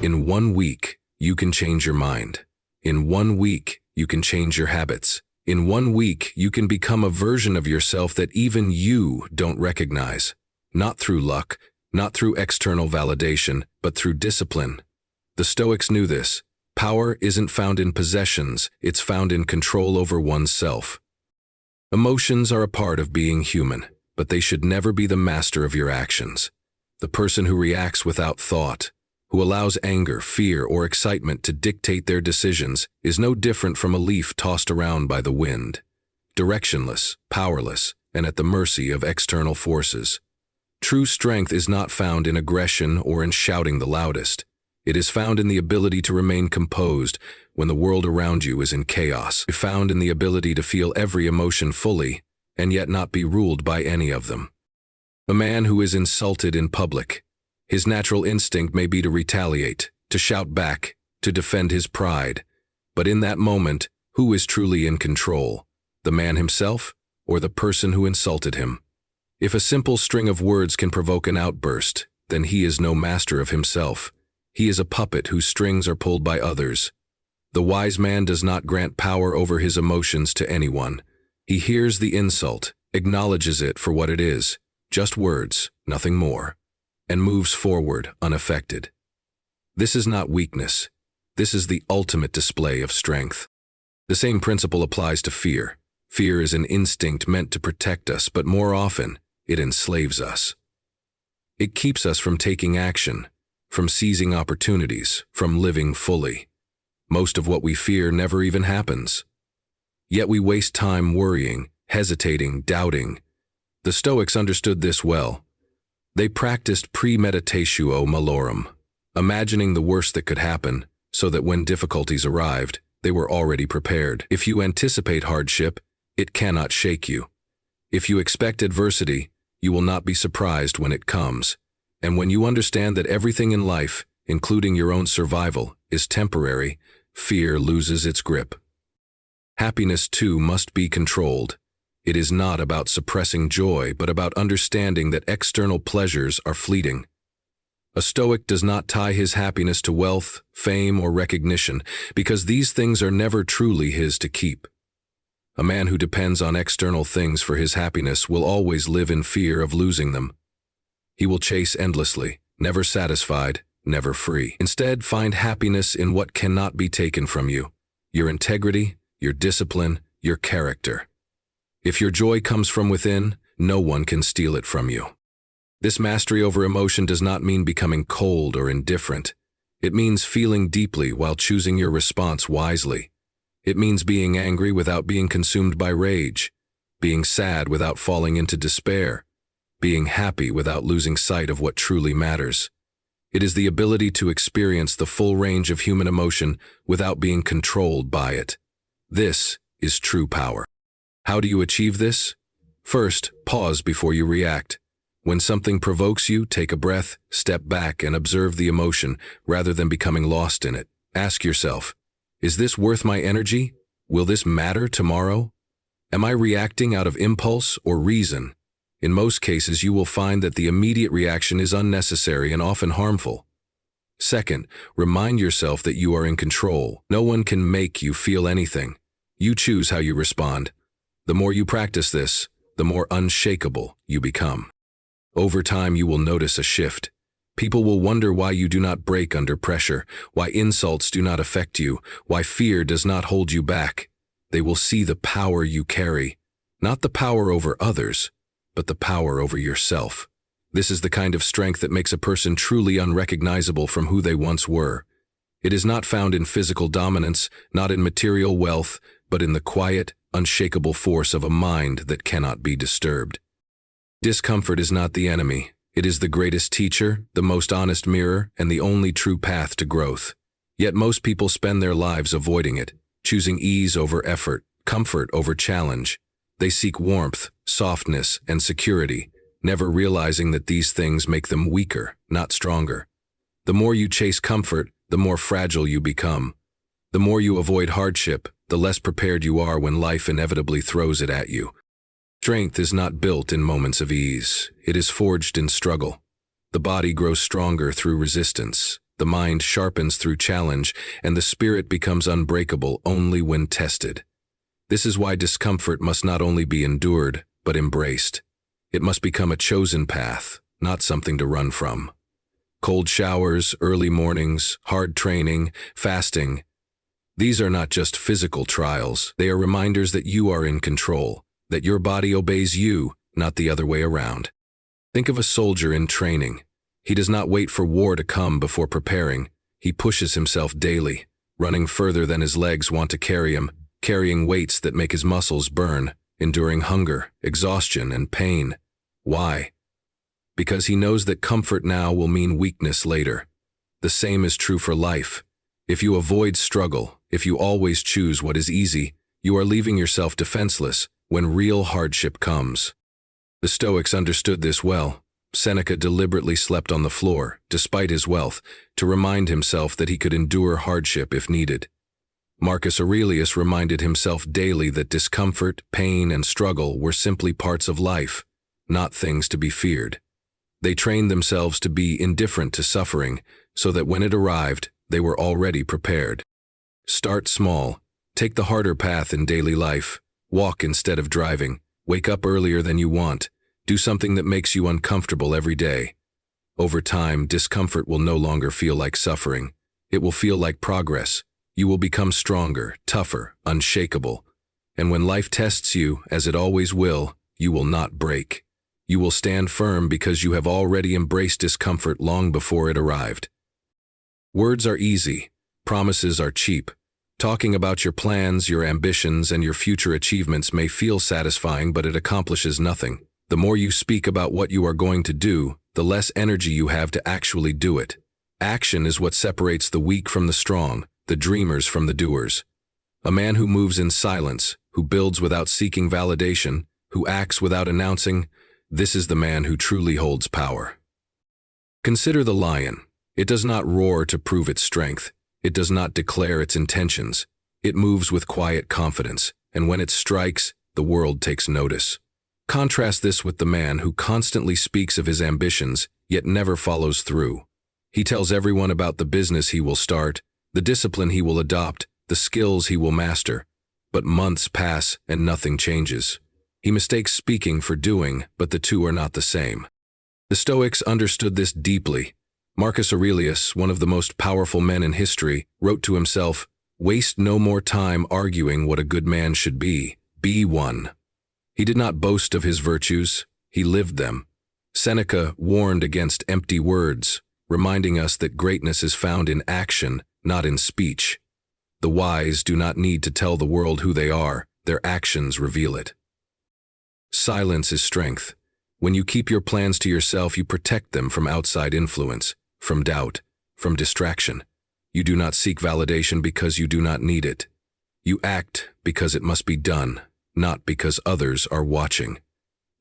In 1 week, you can change your mind. In 1 week, you can change your habits. In 1 week, you can become a version of yourself that even you don't recognize. Not through luck, not through external validation, but through discipline. The Stoics knew this. Power isn't found in possessions, it's found in control over oneself. Emotions are a part of being human, but they should never be the master of your actions. The person who reacts without thought, who allows anger, fear, or excitement to dictate their decisions, is no different from a leaf tossed around by the wind, directionless, powerless, and at the mercy of external forces. True strength is not found in aggression or in shouting the loudest. It is found in the ability to remain composed when the world around you is in chaos. It is found in the ability to feel every emotion fully and yet not be ruled by any of them. A man who is insulted in public, his natural instinct may be to retaliate, to shout back, to defend his pride. But in that moment, who is truly in control? The man himself or the person who insulted him? If a simple string of words can provoke an outburst, then he is no master of himself. He is a puppet whose strings are pulled by others. The wise man does not grant power over his emotions to anyone. He hears the insult, acknowledges it for what it is, just words, nothing more, and moves forward unaffected. This is not weakness. This is the ultimate display of strength. The same principle applies to fear. Fear is an instinct meant to protect us, but more often, it enslaves us. It keeps us from taking action, from seizing opportunities, from living fully. Most of what we fear never even happens. Yet we waste time worrying, hesitating, doubting. The Stoics understood this well. They practiced premeditatio malorum, imagining the worst that could happen, so that when difficulties arrived, they were already prepared. If you anticipate hardship, it cannot shake you. If you expect adversity, you will not be surprised when it comes. And when you understand that everything in life, including your own survival, is temporary, fear loses its grip. Happiness, too, must be controlled. It is not about suppressing joy, but about understanding that external pleasures are fleeting. A Stoic does not tie his happiness to wealth, fame, or recognition, because these things are never truly his to keep. A man who depends on external things for his happiness will always live in fear of losing them. He will chase endlessly, never satisfied, never free. Instead, find happiness in what cannot be taken from you: your integrity, your discipline, your character. If your joy comes from within, no one can steal it from you. This mastery over emotion does not mean becoming cold or indifferent. It means feeling deeply while choosing your response wisely. It means being angry without being consumed by rage, being sad without falling into despair, being happy without losing sight of what truly matters. It is the ability to experience the full range of human emotion without being controlled by it. This is true power. How do you achieve this? First, pause before you react. When something provokes you, take a breath, step back, and observe the emotion rather than becoming lost in it. Ask yourself, is this worth my energy? Will this matter tomorrow? Am I reacting out of impulse or reason? In most cases, you will find that the immediate reaction is unnecessary and often harmful. Second, remind yourself that you are in control. No one can make you feel anything. You choose how you respond. The more you practice this, the more unshakable you become. Over time, you will notice a shift. People will wonder why you do not break under pressure, why insults do not affect you, why fear does not hold you back. They will see the power you carry, not the power over others, but the power over yourself. This is the kind of strength that makes a person truly unrecognizable from who they once were. It is not found in physical dominance, not in material wealth, but in the quiet, unshakable force of a mind that cannot be disturbed. Discomfort is not the enemy. It is the greatest teacher, the most honest mirror, and the only true path to growth. Yet most people spend their lives avoiding it, choosing ease over effort, comfort over challenge. They seek warmth, softness, and security, never realizing that these things make them weaker, not stronger. The more you chase comfort, the more fragile you become. The more you avoid hardship, the less prepared you are when life inevitably throws it at you. Strength is not built in moments of ease. It is forged in struggle. The body grows stronger through resistance. The mind sharpens through challenge, and the spirit becomes unbreakable only when tested. This is why discomfort must not only be endured, but embraced. It must become a chosen path, not something to run from. Cold showers, early mornings, hard training, fasting. These are not just physical trials, they are reminders that you are in control, that your body obeys you, not the other way around. Think of a soldier in training. He does not wait for war to come before preparing. He pushes himself daily, running further than his legs want to carry him, carrying weights that make his muscles burn, enduring hunger, exhaustion, and pain. Why? Because he knows that comfort now will mean weakness later. The same is true for life. If you avoid struggle, if you always choose what is easy, you are leaving yourself defenseless when real hardship comes. The Stoics understood this well. Seneca deliberately slept on the floor, despite his wealth, to remind himself that he could endure hardship if needed. Marcus Aurelius reminded himself daily that discomfort, pain, and struggle were simply parts of life, not things to be feared. They trained themselves to be indifferent to suffering, so that when it arrived, they were already prepared. Start small. Take the harder path in daily life. Walk instead of driving. Wake up earlier than you want. Do something that makes you uncomfortable every day. Over time, discomfort will no longer feel like suffering. It will feel like progress. You will become stronger, tougher, unshakable. And when life tests you, as it always will, you will not break. You will stand firm because you have already embraced discomfort long before it arrived. Words are easy. Promises are cheap. Talking about your plans, your ambitions, and your future achievements may feel satisfying, but it accomplishes nothing. The more you speak about what you are going to do, the less energy you have to actually do it. Action is what separates the weak from the strong, the dreamers from the doers. A man who moves in silence, who builds without seeking validation, who acts without announcing, this is the man who truly holds power. Consider the lion. It does not roar to prove its strength. It does not declare its intentions. It moves with quiet confidence, and when it strikes, the world takes notice. Contrast this with the man who constantly speaks of his ambitions, yet never follows through. He tells everyone about the business he will start, the discipline he will adopt, the skills he will master. But months pass and nothing changes. He mistakes speaking for doing, but the two are not the same. The Stoics understood this deeply. Marcus Aurelius, one of the most powerful men in history, wrote to himself, "Waste no more time arguing what a good man should be. Be one." He did not boast of his virtues, he lived them. Seneca warned against empty words, reminding us that greatness is found in action, not in speech. The wise do not need to tell the world who they are, their actions reveal it. Silence is strength. When you keep your plans to yourself, you protect them from outside influence, from doubt, from distraction. You do not seek validation because you do not need it. You act because it must be done, not because others are watching.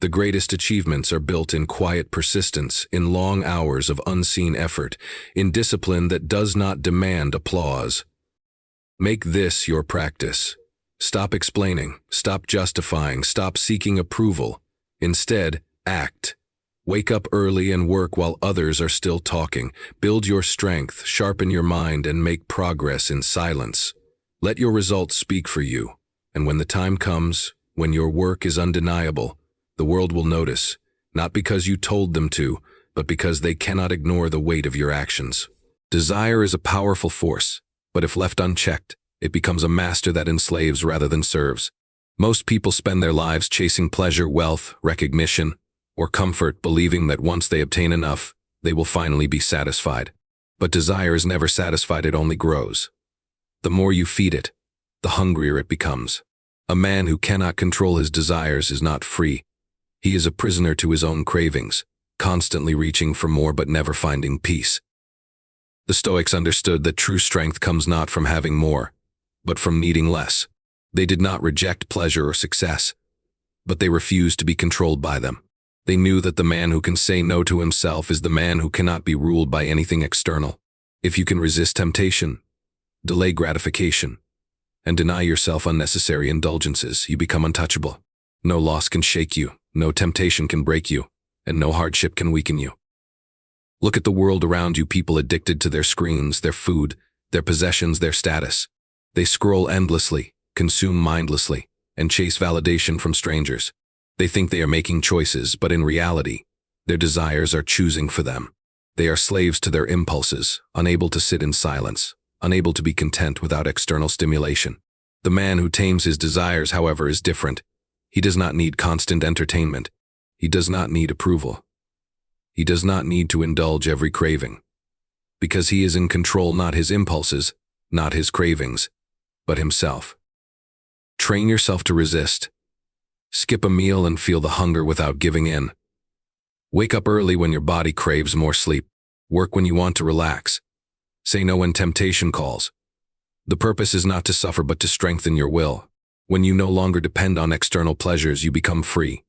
The greatest achievements are built in quiet persistence, in long hours of unseen effort, in discipline that does not demand applause. Make this your practice. Stop explaining, stop justifying, stop seeking approval. Instead, act. Wake up early and work while others are still talking. Build your strength, sharpen your mind, and make progress in silence. Let your results speak for you. And when the time comes, when your work is undeniable, the world will notice, not because you told them to, but because they cannot ignore the weight of your actions. Desire is a powerful force, but if left unchecked, it becomes a master that enslaves rather than serves. Most people spend their lives chasing pleasure, wealth, recognition, or comfort, believing that once they obtain enough, they will finally be satisfied. But desire is never satisfied, it only grows. The more you feed it, the hungrier it becomes. A man who cannot control his desires is not free. He is a prisoner to his own cravings, constantly reaching for more but never finding peace. The Stoics understood that true strength comes not from having more, but from needing less. They did not reject pleasure or success, but they refused to be controlled by them. They knew that the man who can say no to himself is the man who cannot be ruled by anything external. If you can resist temptation, delay gratification, and deny yourself unnecessary indulgences, you become untouchable. No loss can shake you, no temptation can break you, and no hardship can weaken you. Look at the world around you, people addicted to their screens, their food, their possessions, their status. They scroll endlessly, consume mindlessly, and chase validation from strangers. They think they are making choices, but in reality, their desires are choosing for them. They are slaves to their impulses, unable to sit in silence, unable to be content without external stimulation. The man who tames his desires, however, is different. He does not need constant entertainment. He does not need approval. He does not need to indulge every craving. Because he is in control, not his impulses, not his cravings, but himself. Train yourself to resist. Skip a meal and feel the hunger without giving in. Wake up early when your body craves more sleep. Work when you want to relax. Say no when temptation calls. The purpose is not to suffer but to strengthen your will. When you no longer depend on external pleasures, you become free.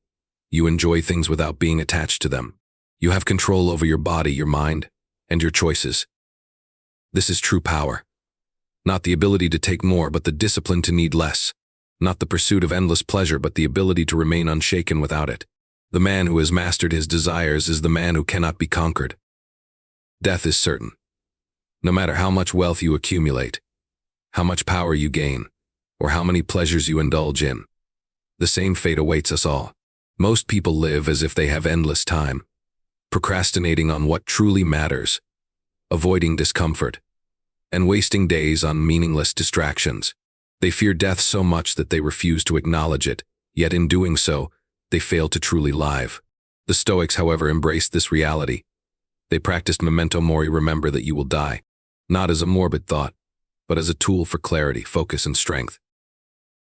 You enjoy things without being attached to them. You have control over your body, your mind, and your choices. This is true power. Not the ability to take more, but the discipline to need less. Not the pursuit of endless pleasure, but the ability to remain unshaken without it. The man who has mastered his desires is the man who cannot be conquered. Death is certain. No matter how much wealth you accumulate, how much power you gain, or how many pleasures you indulge in, the same fate awaits us all. Most people live as if they have endless time, procrastinating on what truly matters, avoiding discomfort, and wasting days on meaningless distractions. They fear death so much that they refuse to acknowledge it, yet in doing so, they fail to truly live. The Stoics, however, embraced this reality. They practiced memento mori, remember that you will die, not as a morbid thought, but as a tool for clarity, focus, and strength.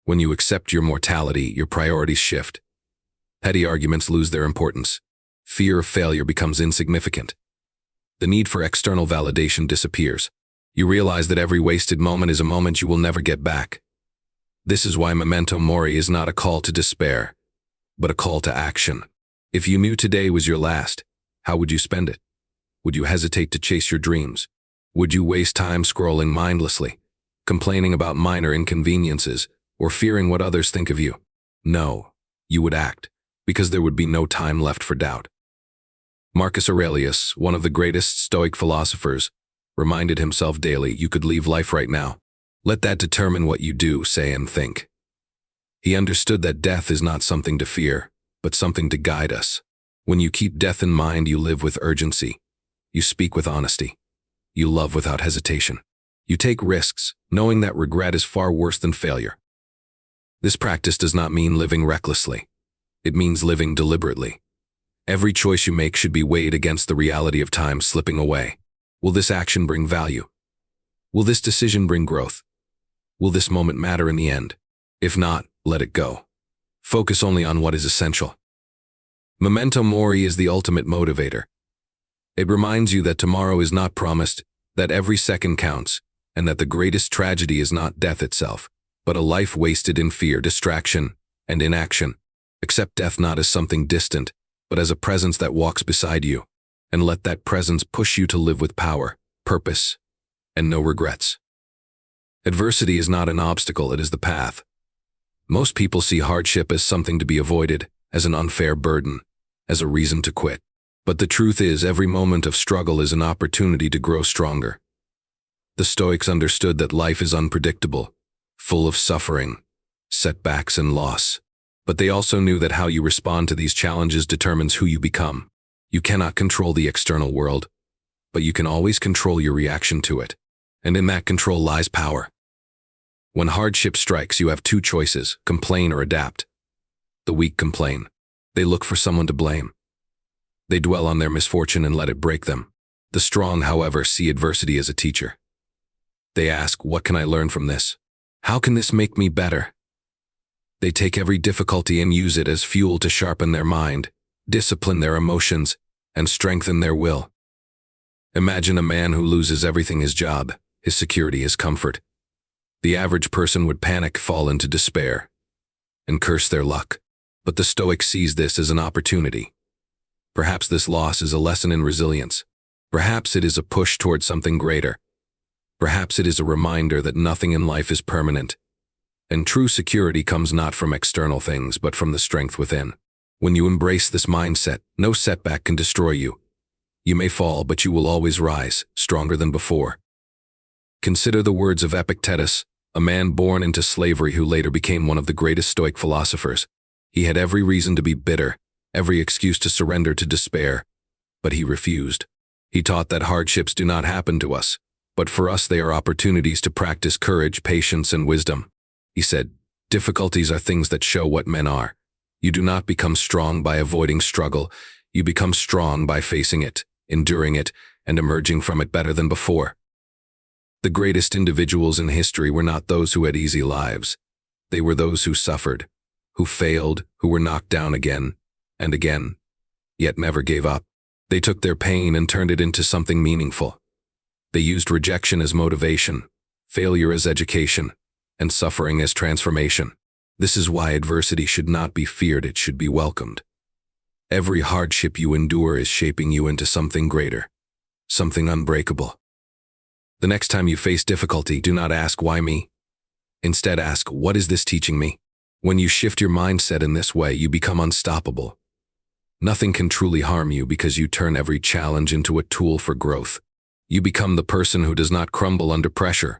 When you accept your mortality, your priorities shift. Petty arguments lose their importance. Fear of failure becomes insignificant. The need for external validation disappears. You realize that every wasted moment is a moment you will never get back. This is why memento mori is not a call to despair, but a call to action. If you knew today was your last, how would you spend it? Would you hesitate to chase your dreams? Would you waste time scrolling mindlessly, complaining about minor inconveniences, or fearing what others think of you? No, you would act, because there would be no time left for doubt. Marcus Aurelius, one of the greatest Stoic philosophers, reminded himself daily, you could leave life right now. Let that determine what you do, say, and think. He understood that death is not something to fear, but something to guide us. When you keep death in mind, you live with urgency. You speak with honesty. You love without hesitation. You take risks, knowing that regret is far worse than failure. This practice does not mean living recklessly. It means living deliberately. Every choice you make should be weighed against the reality of time slipping away. Will this action bring value? Will this decision bring growth? Will this moment matter in the end? If not, let it go. Focus only on what is essential. Memento mori is the ultimate motivator. It reminds you that tomorrow is not promised, that every second counts, and that the greatest tragedy is not death itself, but a life wasted in fear, distraction, and inaction. Accept death not as something distant, but as a presence that walks beside you, and let that presence push you to live with power, purpose, and no regrets. Adversity is not an obstacle, it is the path. Most people see hardship as something to be avoided, as an unfair burden, as a reason to quit. But the truth is, every moment of struggle is an opportunity to grow stronger. The Stoics understood that life is unpredictable, full of suffering, setbacks, and loss. But they also knew that how you respond to these challenges determines who you become. You cannot control the external world, but you can always control your reaction to it. And in that control lies power. When hardship strikes, you have two choices: complain or adapt. The weak complain. They look for someone to blame. They dwell on their misfortune and let it break them. The strong, however, see adversity as a teacher. They ask, what can I learn from this? How can this make me better? They take every difficulty and use it as fuel to sharpen their mind, discipline their emotions, and strengthen their will. Imagine a man who loses everything: his job, his security, his comfort. The average person would panic, fall into despair, and curse their luck. But the Stoic sees this as an opportunity. Perhaps this loss is a lesson in resilience. Perhaps it is a push toward something greater. Perhaps it is a reminder that nothing in life is permanent. And true security comes not from external things, but from the strength within. When you embrace this mindset, no setback can destroy you. You may fall, but you will always rise, stronger than before. Consider the words of Epictetus, a man born into slavery who later became one of the greatest Stoic philosophers. He had every reason to be bitter, every excuse to surrender to despair, but he refused. He taught that hardships do not happen to us, but for us they are opportunities to practice courage, patience, and wisdom. He said, difficulties are things that show what men are. You do not become strong by avoiding struggle. You become strong by facing it, enduring it, and emerging from it better than before. The greatest individuals in history were not those who had easy lives. They were those who suffered, who failed, who were knocked down again and again, yet never gave up. They took their pain and turned it into something meaningful. They used rejection as motivation, failure as education, and suffering as transformation. This is why adversity should not be feared, it should be welcomed. Every hardship you endure is shaping you into something greater, something unbreakable. The next time you face difficulty, do not ask, why me? Instead ask, what is this teaching me? When you shift your mindset in this way, you become unstoppable. Nothing can truly harm you because you turn every challenge into a tool for growth. You become the person who does not crumble under pressure,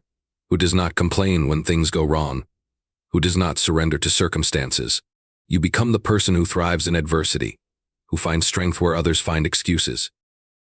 who does not complain when things go wrong, who does not surrender to circumstances. You become the person who thrives in adversity, who finds strength where others find excuses.